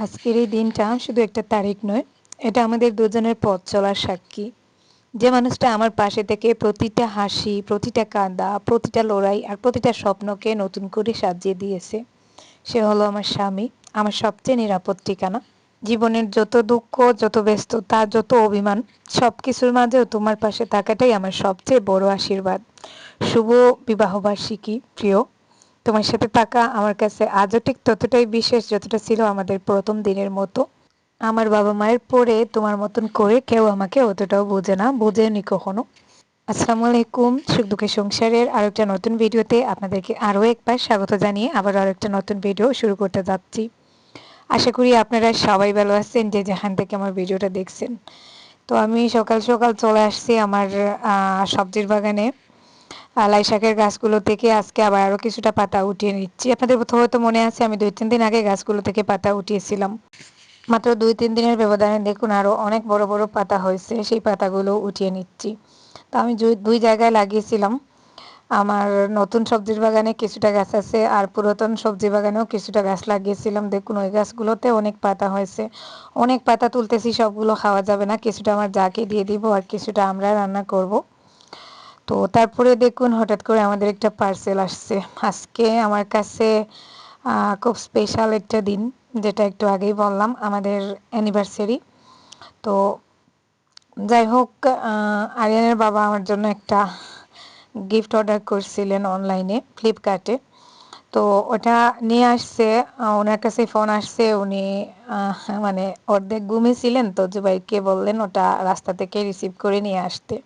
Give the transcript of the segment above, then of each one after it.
আজকের এই দিনটা শুধু একটা তারিখ নয়, এটা আমাদের দুজনের পথ চলার সাক্ষী। যে মানুষটা আমার পাশে থেকে প্রতিটা হাসি, প্রতিটা কাঁদা, প্রতিটা লড়াই আর প্রতিটা স্বপ্নকে নতুন করে সাজিয়ে দিয়েছে, সে হলো আমার স্বামী, আমার সবচেয়ে নিরাপদ ঠিকানা। জীবনের যত দুঃখ, যত ব্যস্ততা, যত অভিমান, সব কিছুর মাঝেও তোমার পাশে থাকাটাই আমার সবচেয়ে বড় আশীর্বাদ। শুভ বিবাহবার্ষিকী প্রিয়। তোমার সাথে থাকা আমার কাছে আজও ঠিক ততটাই বিশেষ যতটা ছিল আমাদের প্রথম দিনের মতো। আমার বাবা মায়ের পরে তোমার মতন করে কেউ আমাকে অতটাও বোঝে না, বোঝেনি কখনো। আসসালামু আলাইকুম, সুখ দুঃখের সংসারের আরো একটা নতুন ভিডিওতে আপনাদেরকে আরও একবার স্বাগত জানিয়ে আবার আরো একটা নতুন ভিডিও শুরু করতে যাচ্ছি। আশা করি আপনারা সবাই ভালো আছেন যে যেখান থেকে আমার ভিডিওটা দেখছেন। তো আমি সকাল সকাল চলে আসছি আমার সবজির বাগানে। লাই শাকের গাছগুলো থেকে আজকে আবার আরো কিছুটা পাতা উঠিয়ে নিচ্ছি। আপনাদের হয়তো মনে আছে আমি 2-3 দিন আগে গাছগুলো থেকে পাতা উঠিয়েছিলাম। মাত্র 2-3 দিনের ব্যবধানে দেখুন আরো অনেক বড় বড় পাতা হয়েছে, সেই পাতাগুলো উঠিয়ে নিচ্ছি। তো আমি দুই জায়গায় লাগিয়েছিলাম। আমার নতুন সবজির বাগানে কিছুটা গাছ আছে আর পুরাতন সবজি বাগানেও কিছুটা গাছ লাগিয়েছিলাম। দেখুন ওই গাছগুলোতে অনেক পাতা হয়েছে। অনেক পাতা তুলতেছি, সবগুলো খাওয়া যাবে না, কিছুটা আমার যাকে দিয়ে দিব আর কিছুটা আমরা রান্না করব। তো তারপরে দেখুন হঠাৎ করে আমাদের একটা পার্সেল আসছে। আজকে আমার কাছে খুব স্পেশাল একটা দিন, যেটা একটু আগেই বললাম, আমাদের অ্যানিভার্সারি। তো যাই হোক, আরিয়ানের বাবা আমার জন্য একটা গিফট অর্ডার করছিলেন অনলাইনে ফ্লিপকার্টে। তো ওটা নিয়ে আসছে, ওনার কাছে ফোন আসছে, উনি মানে অর্ধেক ঘুমিয়েছিলেন, তো জুবাইরকে বললেন ওটা রাস্তা থেকে রিসিভ করে নিয়ে আসতে।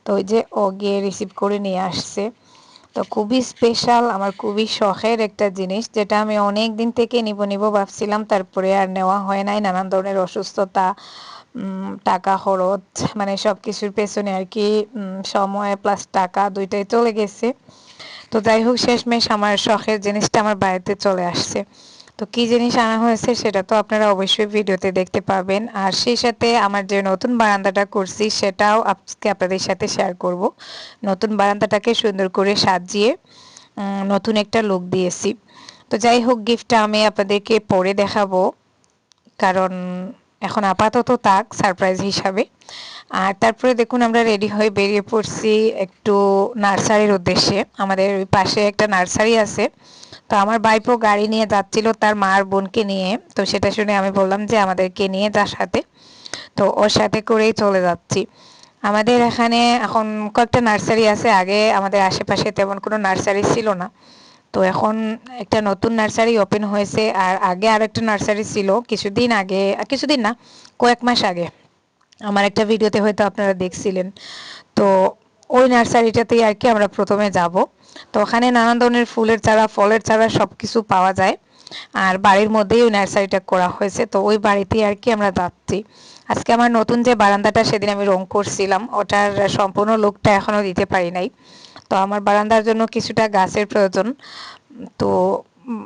তো ওই যে ও গিয়ে রিসিভ করে নিয়ে আসছে। তো খুবই স্পেশাল, আমার খুবই শখের একটা জিনিস, যেটা আমি অনেক দিন থেকে নিব নিব ভাবছিলাম, তারপরে আর নেওয়া হয় নাই। নানান ধরনের অসুস্থতা, টাকা খরচ, মানে সব কিছুর পেছনে আর কি সময় প্লাস টাকা দুইটাই চলে গেছে। তো যাই হোক, শেষমেশ আমার শখের জিনিসটা আমার বাড়িতে চলে আসছে। তো কি জিনিস আনা হয়েছে সেটা তো আপনারা অবশ্যই ভিডিওতে দেখতে পাবেন। আর সেই সাথে আমার যে নতুন বারান্দাটা করছি সেটাও আজকে আপনাদের সাথে শেয়ার করব। নতুন বারান্দাটাকে সুন্দর করে সাজিয়ে নতুন একটা লুক দিয়েছি। তো যাই হোক, গিফটটা আমি আপনাদেরকে পরে দেখাবো, কারণ এখন আপাতত থাক সারপ্রাইজ হিসাবে। আর তারপরে দেখুন আমরা রেডি হয়ে বেরিয়ে পড়ছি একটু নার্সারির উদ্দেশ্যে। আমাদের ওই পাশে একটা নার্সারি আছে। তো আমার ভাইপো গাড়ি নিয়ে যাচ্ছিল তার মা আর বোনকে নিয়ে। তো সেটা শুনে আমি বললাম যে আমাদেরকে নিয়ে যার সাথে। তো ওর সাথে করেই চলে যাচ্ছি। আমাদের এখানে এখন কয়েকটা নার্সারি আছে, আগে আমাদের আশেপাশে তেমন কোনো নার্সারি ছিল না। তো এখন একটা নতুন নার্সারি ওপেন হয়েছে, আর আগে আরেকটা নার্সারি ছিল কিছুদিন আগে, কিছুদিন না, কয়েক মাস আগে আমার একটা ভিডিওতে হয়তো আপনারা দেখছিলেন। তো ওই নার্সারিটাতেই আর কি আমরা প্রথমে যাব। তো ওখানে নানান ধরনের ফুলের চারা, ফলের চারা সব কিছু পাওয়া যায়। আর বাড়ির মধ্যেই ওই নার্সারিটা করা হয়েছে, তো ওই বাড়িতেই আর কি আমরা যাচ্ছি। আজকে আমার নতুন যে বারান্দাটা সেদিন আমি রং করছিলাম, ওটার সম্পূর্ণ লুকটা এখনও দিতে পারি নাই। তো আমার বারান্দার জন্য কিছুটা গাছের প্রয়োজন। তো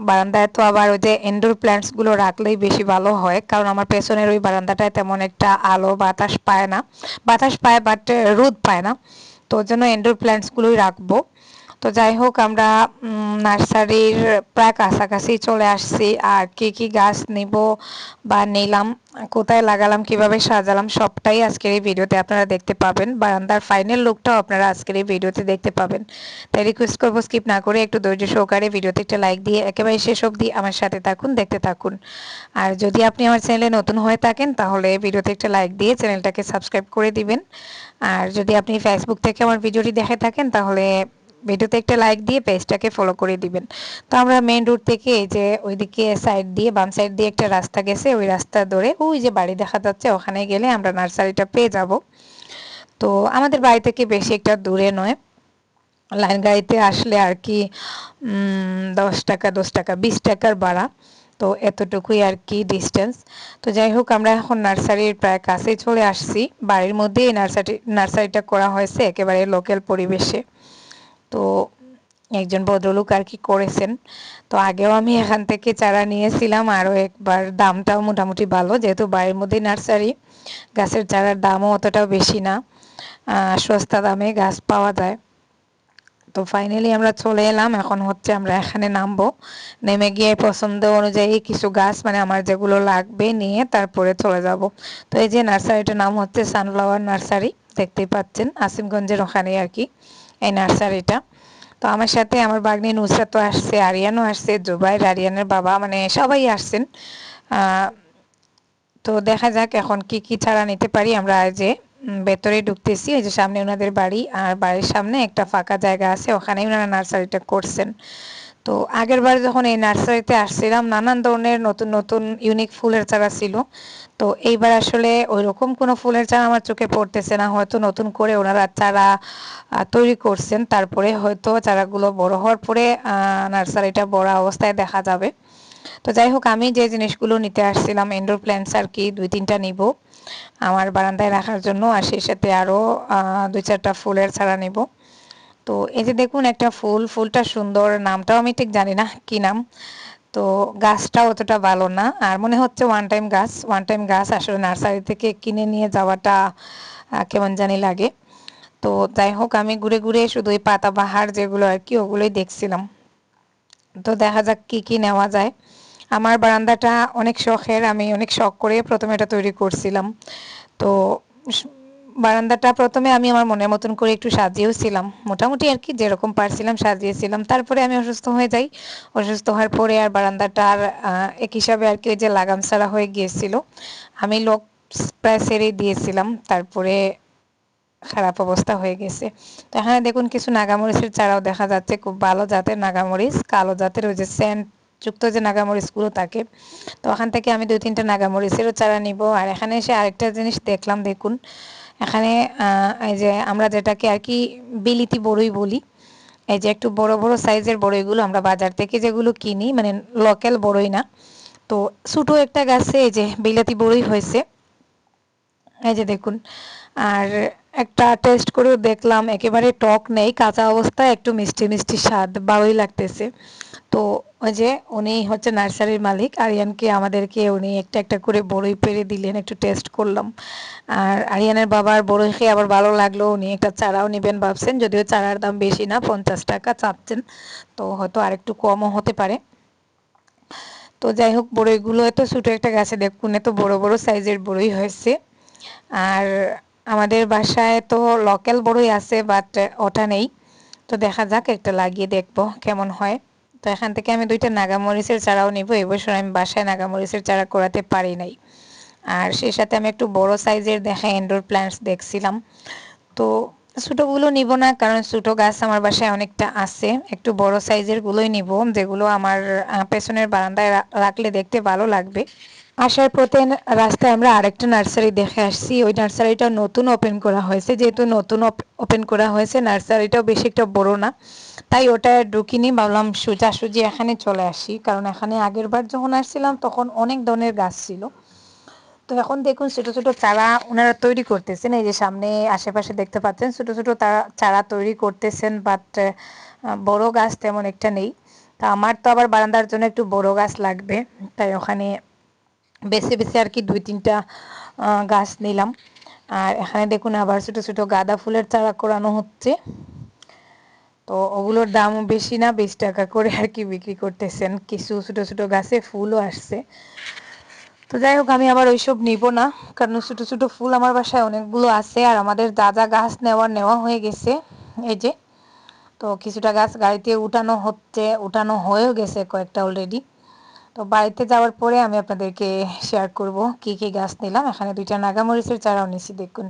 বারান্দায় তো আবার ওই যে ইনডোর প্ল্যান্টসগুলো রাখলেই বেশি ভালো হয়, কারণ আমার পেছনের ওই বারান্দাটায় তেমন একটা আলো বাতাস পায় না। বাতাস পায় বাট রোদ পায় না। তো ওর জন্য ইনডোর প্ল্যান্টসগুলোই রাখবো। তো যাই হোক, আমরা নার্সারির প্রায় কাছাকাছি চলে আসছি। আর কি কি গাছ নিব বা নিলাম, কোথায় লাগালাম, কিভাবে সাজালাম, সবটাই আজকের এই ভিডিওতে আপনারা দেখতে পাবেন। বারান্দার ফাইনাল লুকটাও আপনারা আজকের এই ভিডিওতে দেখতে পাবেন। তাই রিকোয়েস্ট করবো স্কিপ না করে একটু ধৈর্য সহকারে ভিডিওতে একটা লাইক দিয়ে একেবারে শেষ অবধি আমার সাথে থাকুন, দেখতে থাকুন। আর যদি আপনি আমার চ্যানেলে নতুন হয়ে থাকেন তাহলে ভিডিওতে একটা লাইক দিয়ে চ্যানেলটাকে সাবস্ক্রাইব করে দিবেন। আর যদি আপনি ফেসবুক থেকে আমার ভিডিওটি দেখে থাকেন তাহলে ভিডিওতে একটা লাইক দিয়ে পেজটাকে ফলো করে দিবেন। তো আমরা মেইন রোড থেকে এই যে ওইদিকে সাইড দিয়ে, বাম সাইড দিয়ে একটা রাস্তা গেছে, ওই রাস্তা ধরে ওই যে বাড়ি দেখা যাচ্ছে, ওখানে গেলে আমরা নার্সারিটা পেয়ে যাব। তো আমাদের বাড়ি থেকে বেশি একটা দূরে নয়, লাইন গাড়িতে আসলে আর কি 10 টাকা 10 টাকা 20 টাকার ভাড়া। তো এতটুকুই আর কি ডিস্টেন্স। তো যাই হোক, আমরা এখন নার্সারির প্রায় কাছেই চলে আসছি। বাড়ির মধ্যেই নার্সারিটা করা হয়েছে একেবারে লোকাল পরিবেশে। তো একজন ভদ্রলোক আর কি করেছেন। তো আগেও আমি এখান থেকে চারা নিয়েছিলাম, আরও একবার। দামটাও মোটামুটি ভালো, যেহেতু বাড়ির মধ্যেই নার্সারি, গাছের চারার দামও অতটাও বেশি না, সস্তা দামে গাছ পাওয়া যায়। তো ফাইনালি আমরা চলে এলাম। এখন হচ্ছে আমরা এখানে নামবো। নেমে গিয়ে পছন্দ অনুযায়ী কিছু গাছ মানে আমার যেগুলো লাগবে নিয়ে তারপরে চলে যাব। তো এই যে নার্সারিটার নাম হচ্ছে সানফ্লাওয়ার নার্সারি, দেখতেই পাচ্ছেন আসিমগঞ্জের ওখানেই আর কি এই নার্সারিটা। তো আমার সাথে আমার ভাগ্নি নুসরাতও আসছে, আরিয়ানও আসছে, জুবাইর, আরিয়ানের বাবা মানে সবাই আসছেন। তো দেখা যাক এখন কি কি চারা নিতে পারি। আমরা যে ভেতরে ঢুকতেছি, এই যে সামনে ওনাদের বাড়ি, আর বাড়ির সামনে একটা ফাঁকা জায়গা আছে, ওখানেই ওনারা নার্সারিটা করছেন। তো আগের বার যখন এই নার্সারিতে আসছিলাম নানান ধরনের নতুন নতুন ইউনিক ফুলের চারা ছিল। তো এইবার আসলে ওই রকম কোনো ফুলের চারা আমার চোখে পড়তেছে না, হয়তো নতুন করে ওনারা চারা তৈরি করছেন, তারপরে হয়তো চারাগুলো বড় হওয়ার পরে নার্সারিটা বড় অবস্থায় দেখা যাবে। তো যাই হোক, আমি যে জিনিসগুলো নিতে আসছিলাম ইনডোর প্ল্যান্টস আর কি 2-3টা নিব আমার বারান্দায় রাখার জন্য, আর সেই সাথে আরও 2-4টা ফুলের চারা নিব। তো এই যে দেখুন একটা ফুলটা সুন্দর, নামটাও আমি ঠিক জানি না কি নাম। তো গাছটা অতটা ভালো না, আর মনে হচ্ছে ওয়ান টাইম গাছ আসলে নার্সারি থেকে কিনে নিয়ে যাওয়াটা কেমন জানি লাগে। তো যাই হোক, আমি ঘুরে ঘুরে শুধু ওই পাতাবাহার যেগুলো আর কি ওগুলোই দেখছিলাম। তো দেখা যাক কি কি নেওয়া যায়। আমার বারান্দাটা অনেক শখের, আমি অনেক শখ করে প্রথমে এটা তৈরি করছিলাম। তো বারান্দাটা প্রথমে আমি আমার মনের মতন করে একটু সাজিয়েওছিলাম, মোটামুটি আর কি যেরকম পারছিলাম সাজিয়েছিলাম। তারপরে আমি অসুস্থ হয়ে যাই, অসুস্থ হওয়ার পরে আর বারান্দাটা আর এক হিসাবে আর কি ওই যে লাগাম ছাড়া হয়ে গিয়েছিল। আমি লোক প্রায় ছেড়েই দিয়েছিলাম, তারপরে খারাপ অবস্থা হয়ে গেছে। তো এখানে দেখুন কিছু নাগামরিচের চারাও দেখা যাচ্ছে, খুব ভালো জাতের নাগামরিচ, কালো জাতের ওই যে সেন্ট যুক্ত যে নাগামরিচগুলো থাকে। তো ওখান থেকে আমি 2-3টা নাগামরিচেরও চারা নিব। আর এখানে এসে আরেকটা জিনিস দেখলাম, দেখুন এখানে এই যে আমরা যেটাকে আর কি বিলিতি বড়ই বলি, এই যে একটু বড় বড় সাইজের বড়ইগুলো আমরা বাজার থেকে যেগুলো কিনি মানে লোকাল বড়ই না। তো ছোটো একটা গাছে এই যে বিলাতি বড়ই হয়েছে, এই যে দেখুন। আর একটা টেস্ট করেও দেখলাম, একেবারে টক নেই, কাঁচা অবস্থায় একটু মিষ্টি মিষ্টি স্বাদ, ভালোই লাগতেছে। তো ওই যে উনি হচ্ছে নার্সারির মালিক, আরিয়ানকে আমাদেরকে উনি একটা একটা করে বড়ই পেড়ে দিলেন, একটু টেস্ট করলাম। আর আরিয়ানের বাবার বড়ই খেয়ে আবার ভালো লাগলো, উনি একটা চারাও নেবেন ভাবছেন, যদিও চারার দাম বেশি না, 50 টাকা চাচ্ছেন, তো হয়তো আরেকটু কমও হতে পারে। তো যাই হোক, বড়ইগুলো এত ছোটো একটা গাছে দেখুন এত বড় বড় সাইজের বড়ই হয়েছে। আর আমাদের বাসায় তো লোকাল বড়ই আছে, বাট ওটা নেই। তো দেখা যাক, একটা লাগিয়ে দেখবো কেমন হয়। তো এখান থেকে আমি 2টা নাগামরিচের চারাও নিব, এবছর আমি বাসায় নাগামরিচের চারা করাতে পারি নাই। আর সেই সাথে আমি একটু বড় সাইজের দেখা ইনডোর প্ল্যান্টস দেখছিলাম। তো ছোটোগুলো নিব না, কারণ ছোটো গাছ আমার বাসায় অনেকটা আছে, একটু বড় সাইজের গুলোই নিব, যেগুলো আমার পেছনের বারান্দায় রাখলে দেখতে ভালো লাগবে। আসার পথে রাস্তায় আমরা আরেকটা নার্সারি দেখে আসছি, ওই নার্সারিটা নতুন ওপেন করা হয়েছে, যেহেতু নতুন ওপেন করা হয়েছে নার্সারিটাও বেশি একটা বড় না, তাই ওটা ঢুকিনি, ভাবলাম সোজাসুজি এখানে চলে আসি, কারণ এখানে আগের বার যখন আসছিলাম তখন অনেক ধরনের গাছ ছিল। তো এখন দেখুন ছোট ছোট চারা ওনারা তৈরি করতেছেন, এই যে সামনে আশেপাশে দেখতে পাচ্ছেন ছোট ছোট চারা তৈরি করতেছেন, বাট বড় গাছ তেমন একটা নেই। তা আমার তো আবার বারান্দার জন্য একটু বড় গাছ লাগবে, তাই ওখানে বেছে বেছে আর কি 2-3টা গাছ নিলাম। আর এখানে দেখুন আবার ছোট ছোট গাঁদা ফুলের চারা করানো হচ্ছে। তো ওগুলোর দামও বেশি না, 20 টাকা করে আর কি বিক্রি করতেছেন, কিছু ছোট ছোট গাছে ফুলও আসছে। তো যাই হোক, আমি আবার ওইসব নিব না, কারণ ছোট ছোট ফুল আমার বাসায় অনেকগুলো আছে, আর আমাদের যা যা গাছ নেওয়া হয়ে গেছে এই যে। তো কিছুটা গাছ গাড়িতে উঠানো হচ্ছে, উঠানো হয়েও গেছে কয়েকটা অলরেডি। তো বাড়িতে যাওয়ার পরে আমি আপনাদেরকে শেয়ার করব কি কি গাছ নিলাম। এখানে 2টা নাগামরিচের চারাও নিছি, দেখুন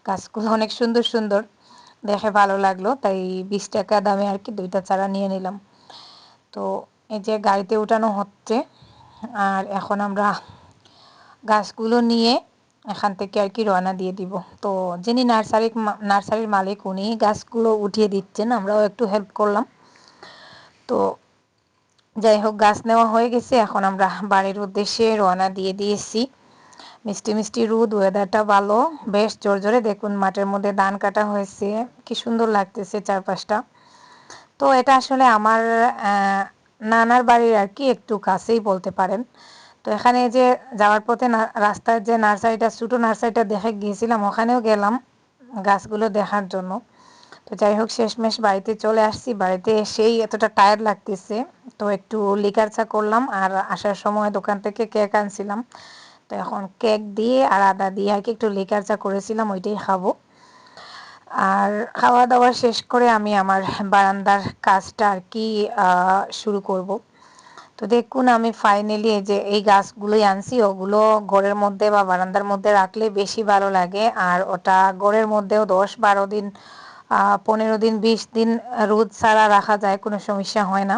গাছগুলো অনেক সুন্দর সুন্দর, দেখে ভালো লাগলো, তাই 20 টাকা দামে আর কি 2টা চারা নিয়ে নিলাম। তো এই যে গাড়িতে উঠানো হচ্ছে, আর এখন আমরা গাছগুলো নিয়ে এখান থেকে আর কি রওনা দিয়ে দিব। তো যিনি নার্সারির মালিক উনি গাছগুলো উঠিয়ে দিচ্ছেন, আমরাও একটু হেল্প করলাম। তো যাই হোক, গাছ নেওয়া হয়ে গেছে, এখন আমরা বাড়ির উদ্দেশ্যে রওনা দিয়ে দিয়েছি। মিষ্টি মিষ্টি রোদ, ওয়েদারটা ভালো, বেশ জোরে দেখুন মাঠের মধ্যে ধান কাটা হয়েছে, কি সুন্দর লাগতেছে চারপাশটা। তো এটা আসলে আমার নানার বাড়ির আর কি একটু কাছেই বলতে পারেন। তো এখানে যে যাওয়ার পথে রাস্তার যে নার্সারিটা ছোটো নার্সারিটা দেখে গিয়েছিলাম, ওখানেও গেলাম গাছগুলো দেখার জন্য। তো যাই হোক শেষমেশ বাড়িতে চলে আসছি, বাড়িতে এসেই এতটা টায়ার্ড লাগতেছে, তো একটু লিকার চা করলাম আর আসার সময় দোকান থেকে কেক আনছিলাম। তো এখন কেক দিয়ে আর আদা দিয়ে আর কি একটু লিকার চা করেছিলাম, ওইটাই খাবো। আর খাওয়া দাওয়া শেষ করে আমি আমার বারান্দার কাজটা আর কি শুরু করব। তো দেখুন আমি ফাইনালি এই যে এই গাছগুলোই আনছি, ওগুলো ঘরের মধ্যে বা বারান্দার মধ্যে রাখলে বেশি ভালো লাগে। আর ওটা ঘরের মধ্যেও 10-12 দিন 15 দিন 20 দিন রোদ ছাড়া রাখা যায়, কোনো সমস্যা হয় না।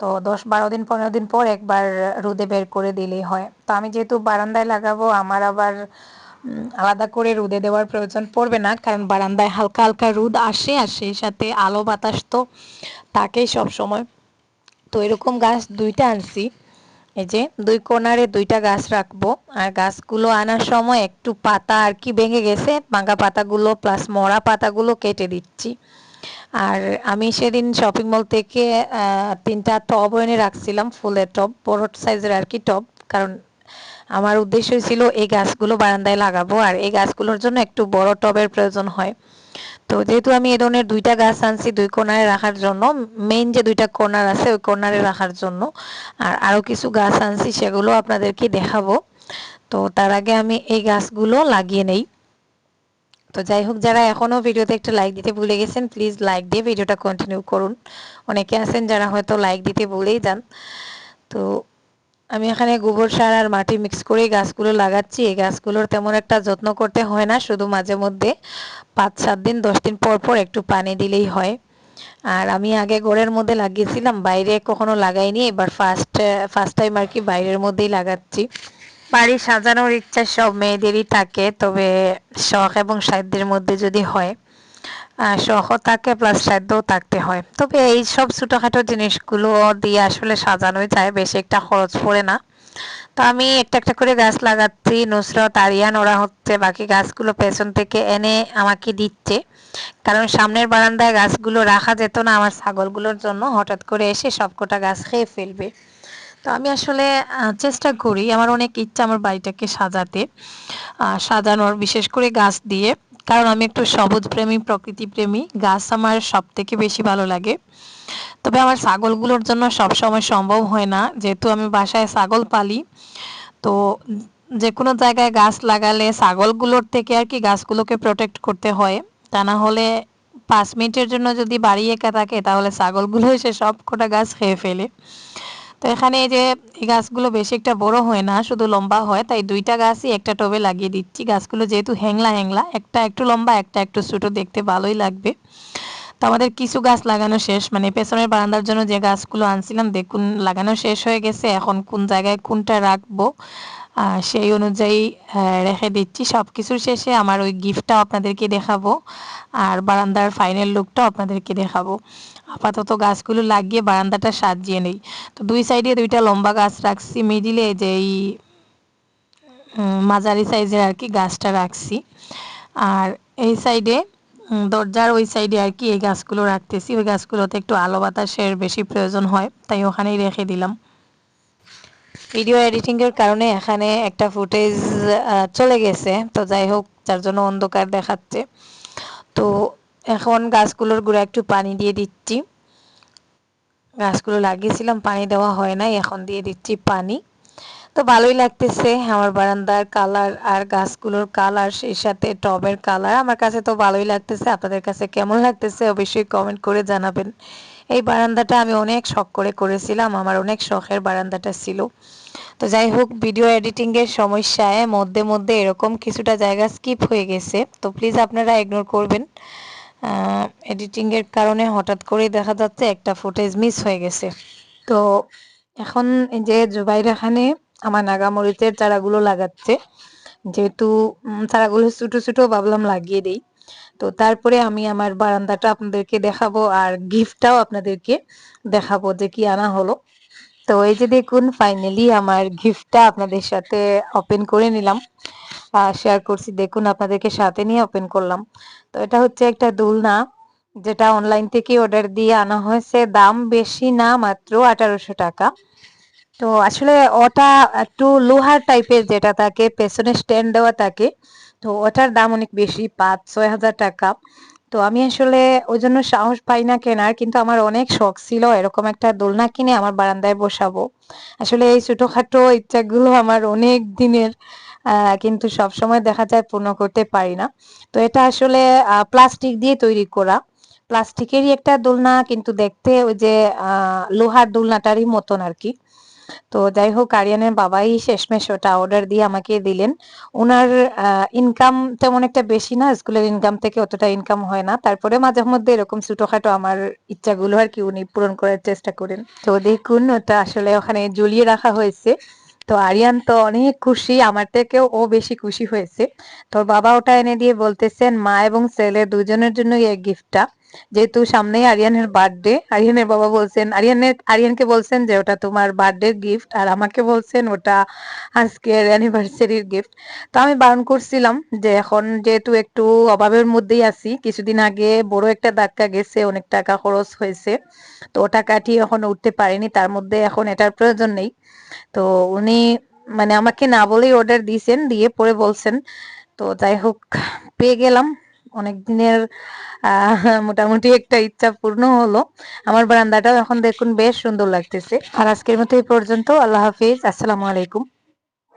তো 10-12 দিন 15 দিন পর একবার রোদে বের করে দিলেই হয়। তো আমি যেহেতু বারান্দায় লাগাবো, আমার আবার আলাদা করে রোদে দেওয়ার প্রয়োজন পড়বে না, কারণ বারান্দায় হালকা হালকা রোদ আসে আর সেই সাথে আলো বাতাস তো থাকেই সব সময়। তো এরকম গাছ 2টা আনছি, এই যে 2 কোণারে 2টা গাছ রাখবো। আর গাছগুলো আনার সময় একটু পাতা আর কি ভেঙে গেছে, ভাঙা পাতাগুলো প্লাস মরা পাতাগুলো কেটে দিচ্ছি। আর আমি সেদিন শপিং মল থেকে 3টা টব এনে রাখছিলাম, ফুলের টব, বড় সাইজের আর কি টব, কারণ আমার উদ্দেশ্য ছিল এই গাছগুলো বারান্দায় লাগাবো আর এই গাছগুলোর জন্য একটু বড় টবের প্রয়োজন হয়। তো যেহেতু আমি এই ধরনের 2টা গাছ আনছি 2 কোণারে রাখার জন্য, মেইন যে 2টা কর্নার আছে ওই কর্নারে রাখার জন্য, আর আরো কিছু গাছ আনছি সেগুলো আপনাদেরকে দেখাবো। তো তার আগে আমি এই গাছগুলো লাগিয়ে নেই। তো যাই হোক, যারা এখনো ভিডিওতে একটা লাইক দিতে ভুলে গেছেন প্লিজ লাইক দিয়ে ভিডিওটা কন্টিনিউ করুন। অনেকে আছেন যারা হয়তো লাইক দিতে ভুলেই যান। তো আমি এখানে গোবর সার আর মাটি মিক্স করে গাছগুলো লাগাচ্ছি। এই গাছগুলোর তেমন একটা যত্ন করতে হয় না, শুধু মাঝে মধ্যে 5-7 দিন 10 দিন পর পর একটু পানি দিলেই হয়। আর আমি আগে ঘরের মধ্যে লাগিয়েছিলাম, বাইরে কখনো লাগাইনি, এবার ফার্স্ট টাইম আর কি বাইরের মধ্যেই লাগাচ্ছি। বাড়ি সাজানোর ইচ্ছা সব মেয়েদেরই থাকে, তবে শখ এবং সাধ্যের মধ্যে যদি হয়, শখও থাকে প্লাস সাধ্যও থাকতে হয়। তবে এই সব ছোটোখাটো জিনিসগুলো দিয়ে আসলে সাজানোই যায়, বেশি একটা খরচ পড়ে না। তো আমি একটা একটা করে গাছ লাগাচ্ছি, নুসরত আরিয়ান ওরা হচ্ছে বাকি গাছগুলো পেছন থেকে এনে আমাকে দিচ্ছে, কারণ সামনের বারান্দায় গাছগুলো রাখা যেত না আমার ছাগলগুলোর জন্য, হঠাৎ করে এসে সবকটা গাছ খেয়ে ফেলবে। তো আমি আসলে চেষ্টা করি, আমার অনেক ইচ্ছা আমার বাড়িটাকে সাজানোর, বিশেষ করে গাছ দিয়ে, কারণ আমি একটু সবুজ প্রেমী প্রকৃতি প্রেমী, গাছ আমার সব থেকে বেশি ভালো লাগে। তবে আমার ছাগলগুলোর জন্য সব সময় সম্ভব হয় না, যেহেতু আমি বাসায় ছাগল পালি। তো যে কোনো জায়গায় গাছ লাগালে ছাগলগুলোর থেকে আর কি গাছগুলোকে প্রোটেক্ট করতে হয়, তা না হলে 5 মিনিটের জন্য যদি বাড়ি একা থাকে তাহলে ছাগলগুলো এসে সব কটা গাছ খেয়ে ফেলে। তো এখানে এই যে এই গাছগুলো বেশি একটা বড় হয় না, শুধু লম্বা হয়, তাই 2টা গাছই একটা টবে লাগিয়ে দিচ্ছি। গাছগুলো যেহেতু হ্যাংলা হ্যাংলা, একটা একটু লম্বা একটা একটু ছোট, দেখতে ভালোই লাগবে। তো আমাদের কিছু গাছ লাগানো শেষ, মানে পেছনের বারান্দার জন্য যে গাছগুলো আনছিলাম দেখুন লাগানো শেষ হয়ে গেছে। এখন কোন জায়গায় কোনটা রাখবো সেই অনুযায়ী রেখে দিচ্ছি। সব কিছুর শেষে আমার ওই গিফটটাও আপনাদেরকে দেখাবো আর বারান্দার ফাইনাল লুকটাও আপনাদেরকে দেখাবো। আপাতত গাছগুলো লাগিয়ে বারান্দাটা সাজিয়ে নেই। তো 2 সাইডে 2টা লম্বা গাছ রাখছি, মিডিলে যে এই মাঝারি সাইজের আর কি গাছটা রাখছি। আর এই সাইডে দরজার ওই সাইডে আর কি এই গাছগুলো রাখতেছি, ওই গাছগুলোতে একটু আলো বাতাসের বেশি প্রয়োজন হয়, তাই ওখানেই রেখে দিলাম। ভিডিও এডিটিংয়ের কারণে এখানে একটা ফুটেজ চলে গেছে, তো যাই হোক যার জন্য অন্ধকার দেখাচ্ছে। তো এখন গাছগুলোর গোড়ায় একটু পানি দিয়ে দিচ্ছি। গাছগুলো লাগিয়েছিলাম, পানি দেওয়া হয় নাই, এখন দিয়ে দিচ্ছি পানি। তো ভালোই লাগতেছে আমার বারান্দার কালার আর গাছগুলোর কালার, সেই সাথে টবের কালার, আমার কাছে তো ভালোই লাগতেছে। আপনাদের কাছে কেমন লাগতেছে অবশ্যই কমেন্ট করে জানাবেন। এই বারান্দাটা আমি অনেক শখ করে করেছিলাম, আমার অনেক শখের বারান্দাটা ছিল। তো যাই হোক, ভিডিও এডিটিং এর সমস্যায় মধ্যে মধ্যে এরকম কিছুটা জায়গা স্কিপ হয়ে গেছে, তো প্লিজ আপনারা ইগনোর করবেন। এডিটিং এর কারণে হঠাৎ করেই দেখা যাচ্ছে একটা ফুটেজ মিস হয়ে গেছে। তো এখন এই যে জুবাইর এখানে আমার নাগামরিচের চারাগুলো লাগাচ্ছে, যেহেতু চারাগুলো ছোট ছোট ভাবলাম লাগিয়ে দেই। তো তারপরে আমি আমার বারান্দাটা আপনাদেরকে দেখাবো আর গিফটটাও আপনাদেরকে দেখাবো যে কি আনা হলো। তো এই যে দেখুন ফাইনালি আমার গিফটটা আপনাদের সাথে ওপেন করে নিলাম, শেয়ার করছি, দেখুন আপনাদেরকে সাথে নিয়ে ওপেন করলাম। তো এটা হচ্ছে একটা দোলনা, যেটা অনলাইন থেকে অর্ডার দিয়ে আনা হয়েছে, দাম বেশি না, মাত্র 1800 টাকা। তো আসলে ওটা একটু লোহার টাইপের, যেটা থাকে পেছনে স্ট্যান্ড দেওয়া থাকে, তো ওটার দাম অনেক বেশি, 5-6 হাজার টাকা। তো আমি আসলে ওই জন্য সাহস পাই না কেনার, কিন্তু আমার অনেক শখ ছিল এরকম একটা দোলনা কিনে আমার বারান্দায় বসাবো। আসলে এই ছোটখাটো ইচ্ছাগুলো আমার অনেক দিনের, কিন্তু সবসময় দেখা যায় পূর্ণ করতে পারি না। তো এটা আসলে প্লাস্টিক দিয়ে তৈরি করা, প্লাস্টিকেরই একটা দোলনা, কিন্তু দেখতে ওই যে লোহার দোলনাটারই মতন আর কি। তো যাই হোক, আরিয়ানের বাবাই শেষমেশ ওটা অর্ডার দিয়ে আমাকে দিলেন। উনার ইনকাম তেমন একটা বেশি না, স্কুলের ইনকাম থেকে অতটা ইনকাম হয় না, তারপরে মাঝে মধ্যে এরকম ছোটখাটো আমার ইচ্ছাগুলো আর কি উনি পূরণ করার চেষ্টা করেন। তো দেখুন, ওটা আসলে ওখানে ঝুলিয়ে রাখা হয়েছে। তো আরিয়ান তো অনেক খুশি, আমার থেকেও ও বেশি খুশি হয়েছে। তোর বাবা ওটা এনে দিয়ে বলতেছেন মা এবং ছেলে দুজনের জন্যই এই গিফটটা, যেহেতু সামনেই আরিয়ানের বার্থডে। আরিয়ানের বাবা বলছেন, আরিয়ানকে বলছেন যে ওটা তোমার বার্থডে গিফট, আর আমাকে বলছেন ওটা আজকের অ্যানিভার্সারির গিফট। তো আমি বারণ করছিলাম যে এখন যেহেতু একটু অভাবের মধ্যেই আছি, কিছুদিন আগে বড় একটা ধাক্কা গেছে, অনেক টাকা খরচ হয়েছে, তো ওটা কাটিয়ে এখন উঠতে পারিনি, তার মধ্যে এখন এটার প্রয়োজন নেই। তো উনি মানে আমাকে না বলেই অর্ডার দিয়েছেন, দিয়ে পরে বলছেন। তো যাই হোক, পেয়ে গেলাম। অনেক দিনের মোটামুটি একটা ইচ্ছা পূর্ণ হলো। আমার বারান্দাটাও এখন দেখুন বেশ সুন্দর লাগতেছে। আর আজকের মতো এই পর্যন্ত। আল্লাহ হাফিজ, আসসালামু আলাইকুম।